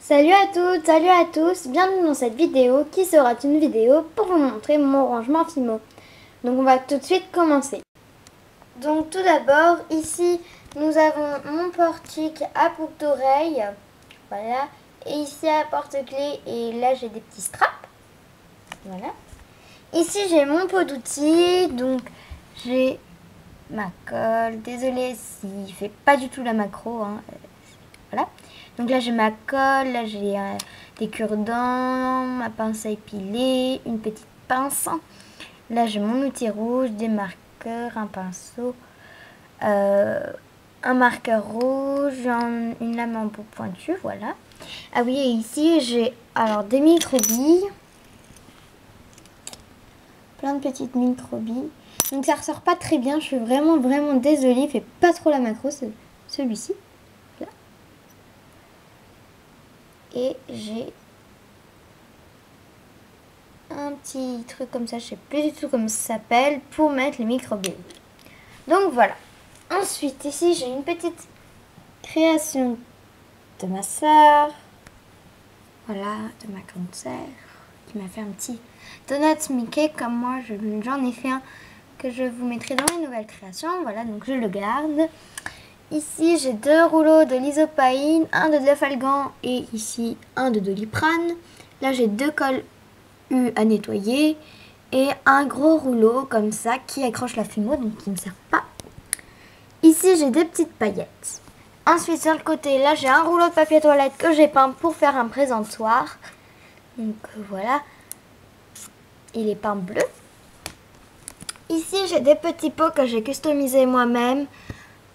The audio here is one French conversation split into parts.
Salut à toutes, salut à tous, bienvenue dans cette vidéo qui sera une vidéo pour vous montrer mon rangement Fimo. Donc on va tout de suite commencer. Donc tout d'abord, ici nous avons mon portique à boucle d'oreille, voilà, et ici à porte-clés et là j'ai des petits straps, voilà. Ici j'ai mon pot d'outils, donc j'ai ma colle, désolée s'il fait pas du tout la macro, hein. Voilà. Donc là j'ai ma colle, là j'ai des cure-dents, ma pince à épiler, une petite pince. Là j'ai mon outil rouge, des marqueurs, un pinceau, un marqueur rouge, une lame en bout pointu, voilà. Ah oui, et ici j'ai alors des micro-billes, plein de petites micro-billes. Donc ça ressort pas très bien, je suis vraiment désolée, il fait pas trop la macro celui-ci. Et j'ai un petit truc comme ça, je sais plus du tout comment ça s'appelle, pour mettre les micro-billes. Donc voilà. Ensuite, ici, j'ai une petite création de ma sœur. Voilà, de ma grande sœur, qui m'a fait un petit donut Mickey, comme moi, j'en ai fait un que je vous mettrai dans mes nouvelles créations. Voilà, donc je le garde. Ici, j'ai 2 rouleaux de lysopaïne, un de Defalgan et ici un de Doliprane. Là, j'ai 2 colles U à nettoyer et un gros rouleau comme ça qui accroche la Fimo, donc qui ne sert pas. Ici, j'ai des petites paillettes. Ensuite, sur le côté, là, j'ai un rouleau de papier toilette que j'ai peint pour faire un présentoir. Donc voilà, il est peint bleu. Ici, j'ai des petits pots que j'ai customisés moi-même,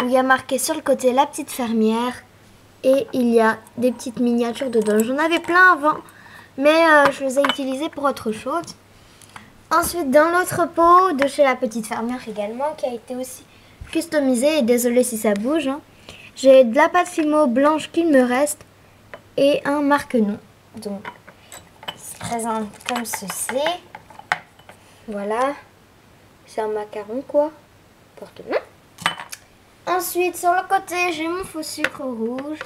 où il y a marqué sur le côté la petite fermière et il y a des petites miniatures dedans. J'en avais plein avant, mais je les ai utilisées pour autre chose. Ensuite, dans l'autre pot de chez la petite fermière également, qui a été aussi customisée, et désolée si ça bouge, hein, j'ai de la pâte Fimo blanche qu'il me reste et un marque-nom. Donc, il se présente comme ceci. Voilà, c'est un macaron quoi, porte-nom. Ensuite, sur le côté, j'ai mon faux sucre rouge.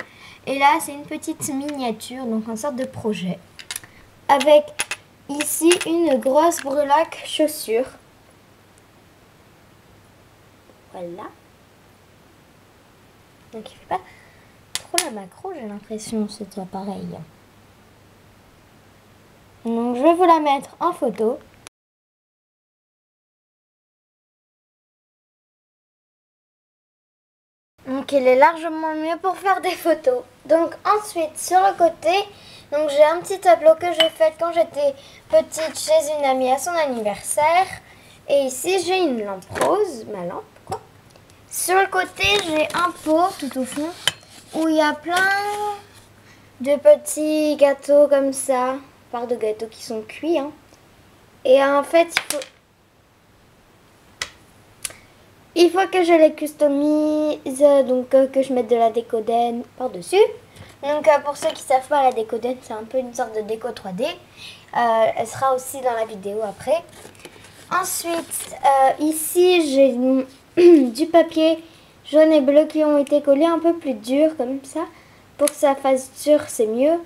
Et là, c'est une petite miniature, donc une sorte de projet. Avec ici une grosse breloque chaussure. Voilà. Donc il fait pas trop la macro, j'ai l'impression, cet appareil. Donc je vais vous la mettre en photo. Donc il est largement mieux pour faire des photos. Donc ensuite sur le côté, donc j'ai un petit tableau que j'ai fait quand j'étais petite chez une amie à son anniversaire. Et ici j'ai une lampe rose, ma lampe quoi. Sur le côté j'ai un pot tout au fond où il y a plein de petits gâteaux comme ça. Part de gâteaux qui sont cuits. Hein. Et en fait il faut que je les customise, donc que je mette de la décoden par-dessus. Donc pour ceux qui ne savent pas, la décoden c'est un peu une sorte de déco 3D. Elle sera aussi dans la vidéo après. Ensuite, ici j'ai du papier jaune et bleu qui ont été collés un peu plus dur comme ça. Pour que ça fasse dur, c'est mieux.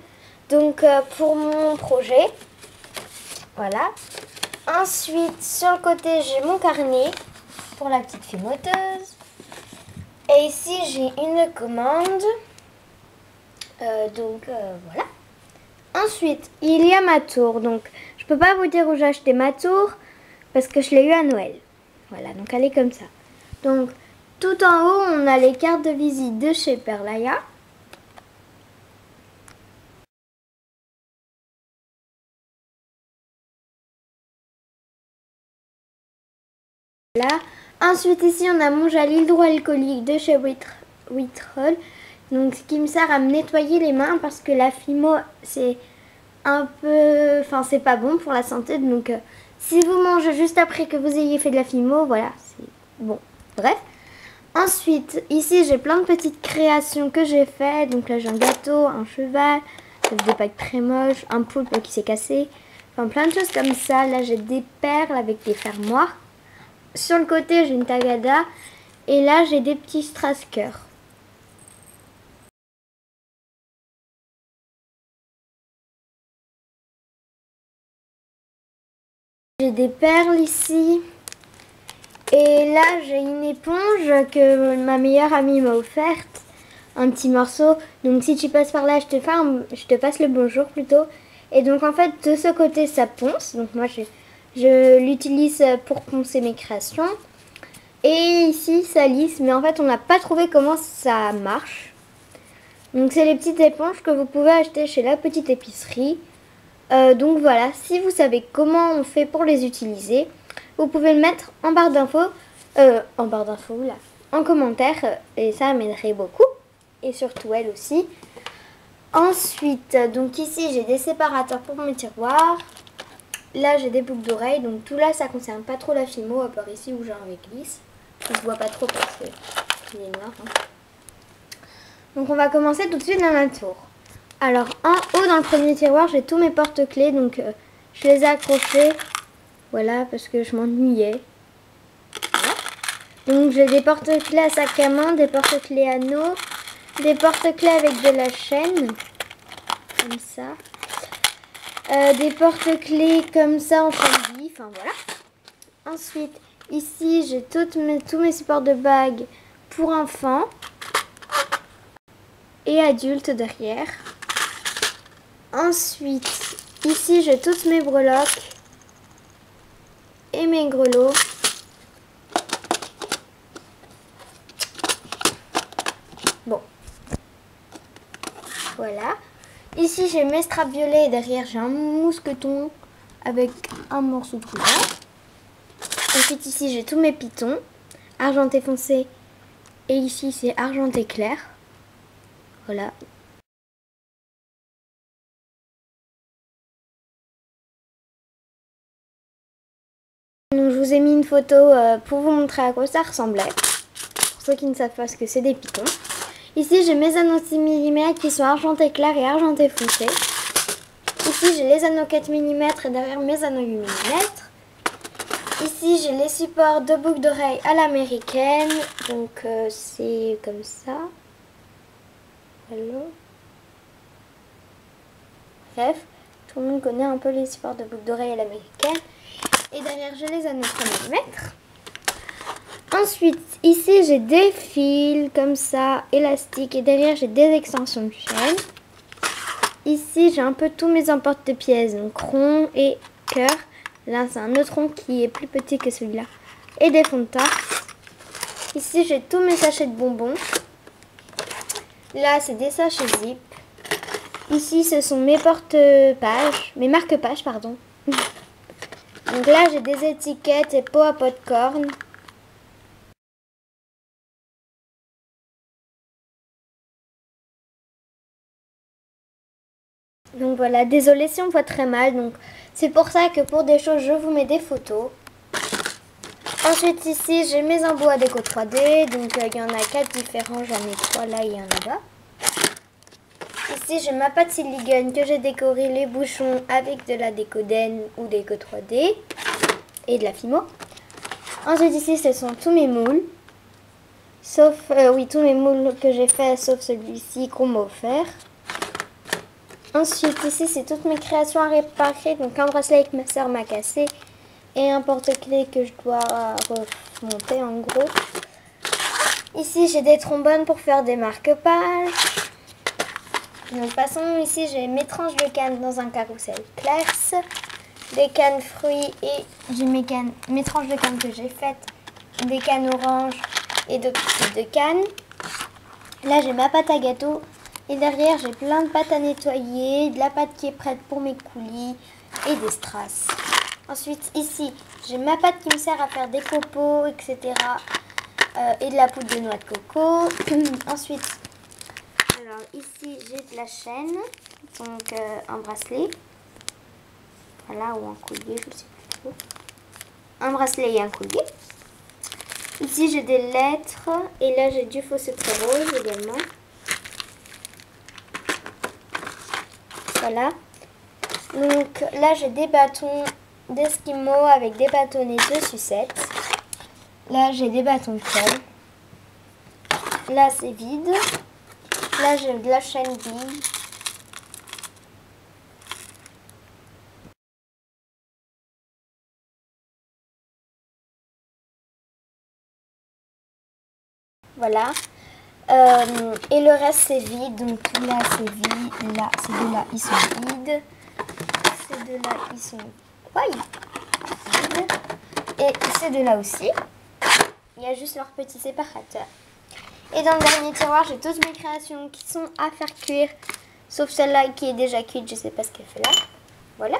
Donc pour mon projet, voilà. Ensuite, sur le côté, j'ai mon carnet pour la petite fimoteuse. Et ici, j'ai une commande. Voilà. Ensuite, il y a ma tour. Donc, je peux pas vous dire où j'ai acheté ma tour parce que je l'ai eu à Noël. Voilà, donc elle est comme ça. Donc, tout en haut, on a les cartes de visite de chez Perlaya. Là. Ensuite, ici, on a mon gel hydroalcoolique de chez Witrol. Donc, ce qui me sert à me nettoyer les mains parce que la Fimo, c'est un peu... Enfin, c'est pas bon pour la santé. Donc, si vous mangez juste après que vous ayez fait de la Fimo, voilà, c'est bon. Bref. Ensuite, ici, j'ai plein de petites créations que j'ai faites. Donc là, j'ai un gâteau, un cheval, des packs très moches, un poulpe qui s'est cassé. Enfin, plein de choses comme ça. Là, j'ai des perles avec des fermoirs. Sur le côté, j'ai une tagada. Et là, j'ai des petits strass-cœurs. j'ai des perles ici. Et là, j'ai une éponge que ma meilleure amie m'a offerte. Un petit morceau. Donc si tu passes par là, je te passe le bonjour plutôt. Et donc en fait, de ce côté, ça ponce. Donc moi, je l'utilise pour poncer mes créations. Et ici, ça lisse. Mais en fait, on n'a pas trouvé comment ça marche. Donc c'est les petites éponges que vous pouvez acheter chez la petite épicerie. Donc voilà, si vous savez comment on fait pour les utiliser, vous pouvez le mettre en barre d'infos, en commentaire, et ça m'aiderait beaucoup, et surtout elle aussi. Ensuite, donc ici j'ai des séparateurs pour mes tiroirs, là j'ai des boucles d'oreilles, donc tout là ça concerne pas trop la Fimo, à part ici où j'ai un réglisse, je vois pas trop parce qu'il est noir. Hein. Donc on va commencer tout de suite dans un tour. Alors en haut dans le premier tiroir j'ai tous mes porte-clés, donc je les ai accrochés, voilà, parce que je m'ennuyais. Voilà. Donc j'ai des porte-clés à sac à main, des porte-clés anneaux, des porte-clés avec de la chaîne, comme ça. Des porte-clés comme ça en famille, enfin voilà. Ensuite ici j'ai tous mes supports de bagues pour enfants et adultes derrière. Ensuite, ici j'ai toutes mes breloques et mes grelots. Bon, voilà. Ici j'ai mes straps violets et derrière j'ai un mousqueton avec un morceau de couleur. Ensuite ici j'ai tous mes pitons, argenté foncé et ici c'est argenté clair. Voilà. Donc, je vous ai mis une photo pour vous montrer à quoi ça ressemblait. Pour ceux qui ne savent pas ce que c'est des pitons. Ici j'ai mes anneaux 6 mm qui sont argentés clair et argentés foncé. Ici j'ai les anneaux 4 mm et derrière mes anneaux 8 mm. Ici j'ai les supports de boucles d'oreilles à l'américaine. Donc c'est comme ça. Voilà. Bref, tout le monde connaît un peu les supports de boucles d'oreilles à l'américaine. Et derrière j'ai les anneaux 3 mm. Ensuite, ici j'ai des fils comme ça, élastiques, et derrière j'ai des extensions de chaîne. Ici j'ai un peu tous mes emporte-pièces, donc rond et cœur. Là c'est un autre rond qui est plus petit que celui-là. Et des fonds de tarte. Ici j'ai tous mes sachets de bonbons. Là c'est des sachets zip. Ici ce sont mes porte-pages, mes marque-pages pardon. Donc là j'ai des étiquettes et pots à popcorn. Donc voilà, désolée si on voit très mal, donc c'est pour ça que pour des choses, je vous mets des photos. Ensuite ici, j'ai mes embouts à déco 3D, donc il y en a 4 différents, j'en ai 3 là et un là-bas. Ici, j'ai ma pâte silicone que j'ai décoré les bouchons avec de la décoden ou déco 3D et de la Fimo. Ensuite ici, ce sont tous mes moules, sauf, tous mes moules que j'ai fait, sauf celui-ci qu'on m'a offert. Ensuite, ici, c'est toutes mes créations à réparer. Donc, un bracelet que ma soeur m'a cassé et un porte-clés que je dois remonter en gros. Ici, j'ai des trombones pour faire des marque-pages. Donc, passons. Ici, j'ai mes tranches de canne dans un carrousel Clairs. Des cannes fruits et j'ai mes tranches de canne que j'ai faites. Des cannes oranges et d'autres types de cannes. Là, j'ai ma pâte à gâteau. Et derrière, j'ai plein de pâtes à nettoyer, de la pâte qui est prête pour mes coulis et des strass. Ensuite, ici, j'ai ma pâte qui me sert à faire des copeaux, etc. Et de la poudre de noix de coco. Ensuite, alors ici, j'ai de la chaîne, donc un bracelet. Voilà, ou un collier, je ne sais plus trop. Un bracelet et un collier. Ici, j'ai des lettres. Et là, j'ai du fausseté rose également. Voilà. Donc là j'ai des bâtons d'Eskimo avec des bâtonnets de sucettes. Là j'ai des bâtons de colle. Là c'est vide. Là j'ai de la chaîne vide. Voilà. Et le reste c'est vide. Donc là c'est vide. Là, ces deux-là ils sont vides. Ces deux-là ils sont vides. Et ces deux-là aussi. Il y a juste leur petit séparateur. Et dans le dernier tiroir, j'ai toutes mes créations qui sont à faire cuire. Sauf celle-là qui est déjà cuite. Je sais pas ce qu'elle fait là. Voilà.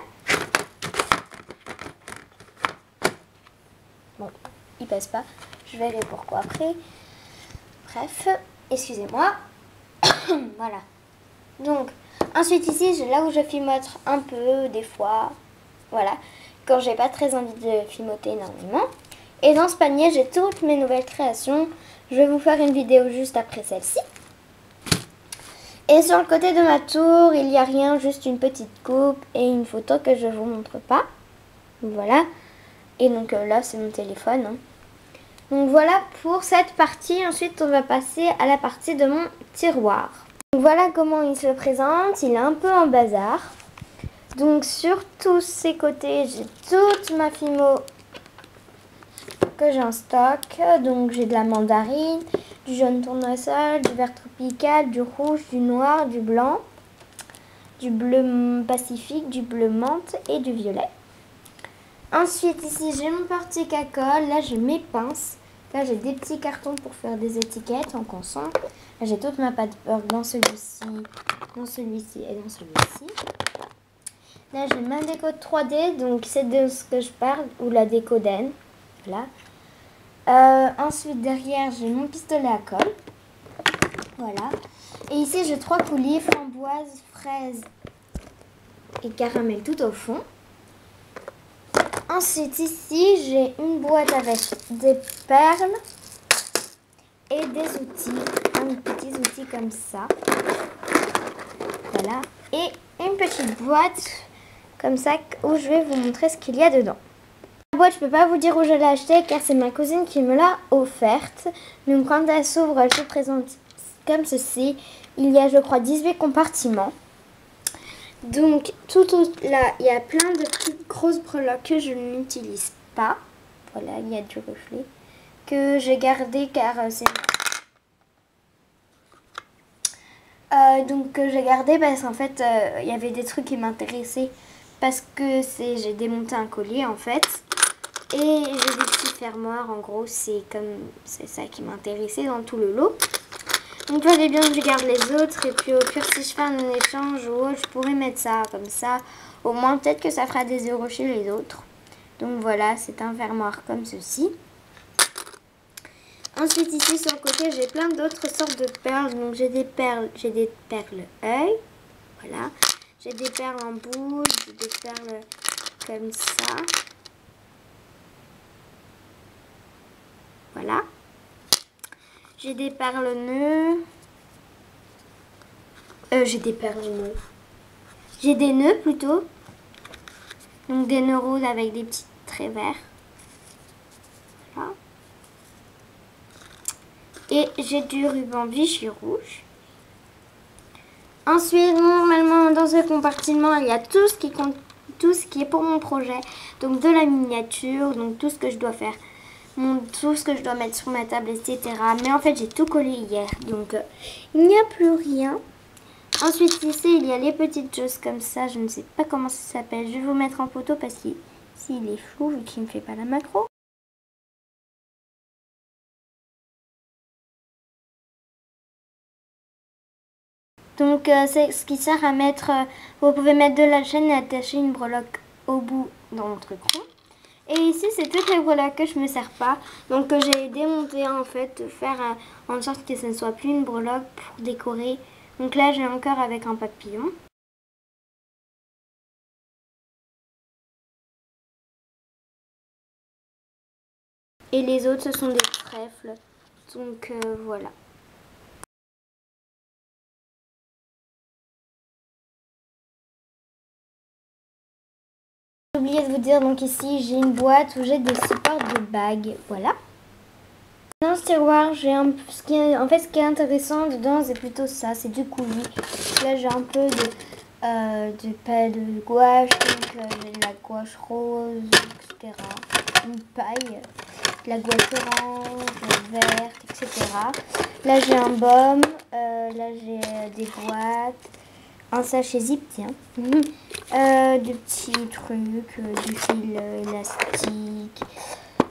Bon, il passe pas. Je verrai pourquoi après. Bref, excusez-moi. Voilà. Donc, ensuite ici, j'ai là où je filmote un peu, des fois. Voilà. Quand j'ai pas très envie de filmoter énormément. Et dans ce panier, j'ai toutes mes nouvelles créations. Je vais vous faire une vidéo juste après celle-ci. Et sur le côté de ma tour, il n'y a rien, juste une petite coupe et une photo que je ne vous montre pas. Voilà. Et donc là, c'est mon téléphone. Hein. Donc voilà pour cette partie. Ensuite, on va passer à la partie de mon tiroir. Donc voilà comment il se présente. Il est un peu en bazar. Donc sur tous ces côtés, j'ai toute ma Fimo que j'ai en stock. Donc j'ai de la mandarine, du jaune tournesol, du vert tropical, du rouge, du noir, du blanc, du bleu pacifique, du bleu menthe et du violet. Ensuite ici j'ai mon porte-cacole, là j'ai mes pinces, là j'ai des petits cartons pour faire des étiquettes en consent. Là j'ai toute ma pâte beurre dans celui-ci, dans celui-ci et dans celui-ci. Là j'ai ma déco 3D, donc c'est de ce que je parle, ou la déco d'Anne. Voilà. Ensuite derrière j'ai mon pistolet à colle. Voilà. Et ici j'ai 3 coulis, framboise, fraise et caramel tout au fond. Ensuite ici j'ai une boîte avec des perles et des outils, un petit outil comme ça. Voilà. Et une petite boîte comme ça où je vais vous montrer ce qu'il y a dedans. La boîte, je peux pas vous dire où je l'ai achetée car c'est ma cousine qui me l'a offerte. Donc quand elle s'ouvre, elle se présente comme ceci. Il y a, je crois, 18 compartiments. Donc tout là, il y a plein de petites grosses breloques que je n'utilise pas. Voilà, il y a du reflet que j'ai gardé car c'est... donc que j'ai gardé parce qu'en fait, il y avait des trucs qui m'intéressaient parce que j'ai démonté un collier en fait. Et j'ai des petits fermoirs, en gros, c'est ça qui m'intéressait dans tout le lot. Donc il fallait bien que je garde les autres. Et puis au pire, si je fais un échange ou autre, je pourrais mettre ça comme ça. Au moins, peut-être que ça fera des euros chez les autres. Donc voilà, c'est un fermoir comme ceci. Ensuite, ici sur le côté, j'ai plein d'autres sortes de perles. Donc j'ai des perles œil. Voilà. J'ai des perles en boule, j'ai des perles comme ça. Voilà. J'ai des perles nœuds. J'ai des perles nœuds. J'ai des nœuds plutôt. Donc des nœuds roses avec des petits traits verts. Voilà. Et j'ai du ruban Vichy rouge. Ensuite, normalement, dans ce compartiment, il y a tout ce qui est pour mon projet. Donc de la miniature, donc tout ce que je dois faire. Tout ce que je dois mettre sur ma table, etc. Mais en fait, j'ai tout collé hier. Donc, il n'y a plus rien. Ensuite, ici, il y a les petites choses comme ça. Je ne sais pas comment ça s'appelle. Je vais vous mettre en photo parce qu'il est flou vu qu'il ne fait pas la macro. Donc, c'est ce qui sert à mettre... vous pouvez mettre de la chaîne et attacher une breloque au bout dans votre écran. Et ici, c'est toutes les breloques que je ne me sers pas. Donc, j'ai démonté en fait, faire en sorte que ce ne soit plus une breloque pour décorer. Donc là, j'ai encore avec un papillon. Et les autres, ce sont des trèfles. Donc, voilà. J'ai oublié de vous dire, donc ici, j'ai une boîte où j'ai des supports de bagues. Voilà. Dans ce tiroir, j'ai ce qui est intéressant dedans, c'est plutôt ça, c'est du coulis. Là, j'ai un peu de gouache, donc j'ai de la gouache rose, etc. Une paille. la boîte orange, verte, etc. Là j'ai un baume, là j'ai des boîtes, un sachet zip, tiens, des petits trucs, du fil élastique,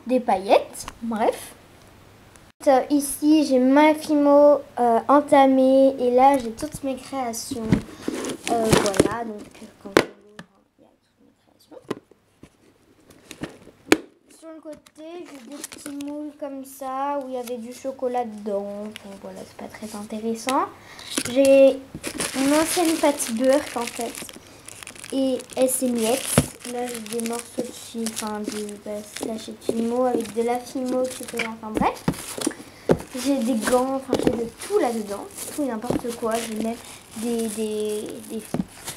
des paillettes, bref. Ici j'ai ma Fimo entamée et là j'ai toutes mes créations. Voilà, donc quand on l'ouvre, il y a toutes mes créations. Sur le côté, j'ai des petits moules comme ça où il y avait du chocolat dedans. Bon, voilà, c'est pas très intéressant. J'ai une ancienne pâte beurre en fait et elle s'émiette. Là, j'ai des morceaux de fil, enfin de sachet de Fimo avec de la Fimo, enfin bref. J'ai des gants, enfin j'ai de tout là-dedans, tout et n'importe quoi. J'ai même des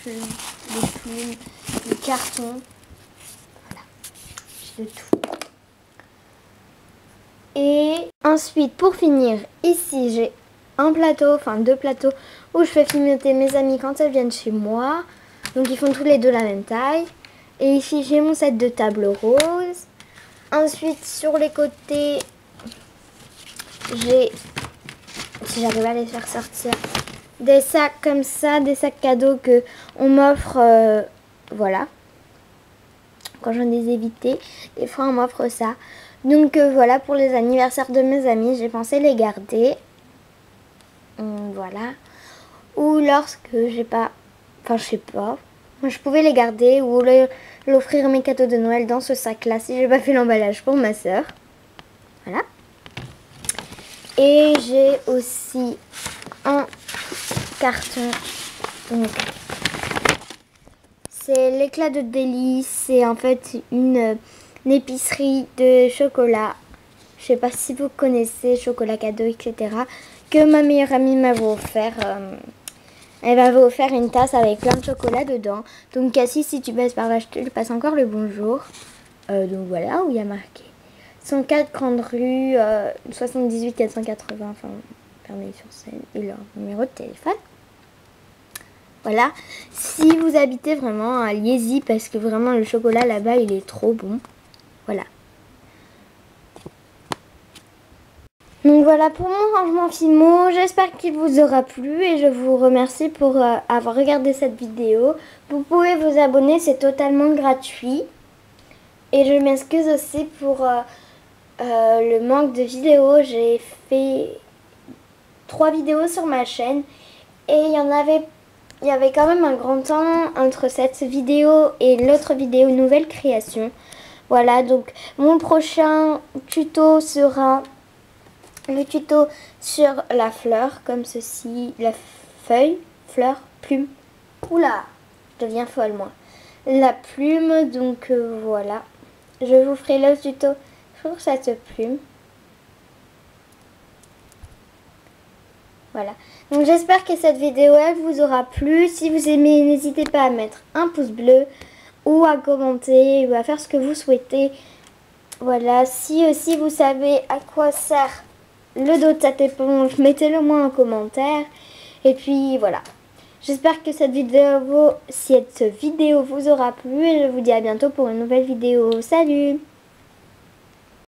plumes, des cartons. Voilà, j'ai de tout. Et ensuite, pour finir, ici j'ai un plateau, enfin 2 plateaux où je fais filmer mes amis quand elles viennent chez moi. Donc ils font tous les 2 la même taille. Et ici j'ai mon set de table rose. Ensuite sur les côtés, j'ai, si j'arrive à les faire sortir, des sacs comme ça, des sacs cadeaux que on m'offre, voilà. Quand j'en ai évité, des fois on m'offre ça. Donc voilà, pour les anniversaires de mes amis, j'ai pensé les garder. Voilà. Ou lorsque j'ai pas, enfin je sais pas, moi je pouvais les garder ou l'offrir mes cadeaux de Noël dans ce sac-là si j'ai pas fait l'emballage pour ma soeur. Voilà. Et j'ai aussi un carton. Donc, c'est l'éclat de délice. C'est en fait une épicerie de chocolat. Je sais pas si vous connaissez, chocolat cadeau, etc. Que ma meilleure amie m'avait offert. Elle m'avait offert une tasse avec plein de chocolat dedans. Donc Cassie, si tu passes par là, je te passe encore le bonjour. Donc voilà, où il y a marqué 104 Grande Rue, 78 480, enfin, Ferney-sur-Seine, et leur numéro de téléphone. Voilà, si vous habitez vraiment à Liézy, parce que vraiment le chocolat là-bas, il est trop bon. Voilà. Donc voilà pour mon rangement Fimo, j'espère qu'il vous aura plu et je vous remercie pour avoir regardé cette vidéo. Vous pouvez vous abonner, c'est totalement gratuit. Et je m'excuse aussi pour le manque de vidéos. J'ai fait 3 vidéos sur ma chaîne et il y avait quand même un grand temps entre cette vidéo et l'autre vidéo nouvelle création. Voilà, donc mon prochain tuto sera le tuto sur la fleur, comme ceci, la feuille, fleur, plume. Oula, je deviens folle moi. La plume, donc voilà. Je vous ferai le tuto sur cette plume. Voilà. Donc j'espère que cette vidéo elle vous aura plu. Si vous aimez, n'hésitez pas à mettre un pouce bleu ou à commenter ou à faire ce que vous souhaitez. Voilà. Si aussi vous savez à quoi sert le dos de cette éponge, mettez-le moi en commentaire. Et puis voilà. J'espère que cette vidéo vous aura plu et je vous dis à bientôt pour une nouvelle vidéo. Salut!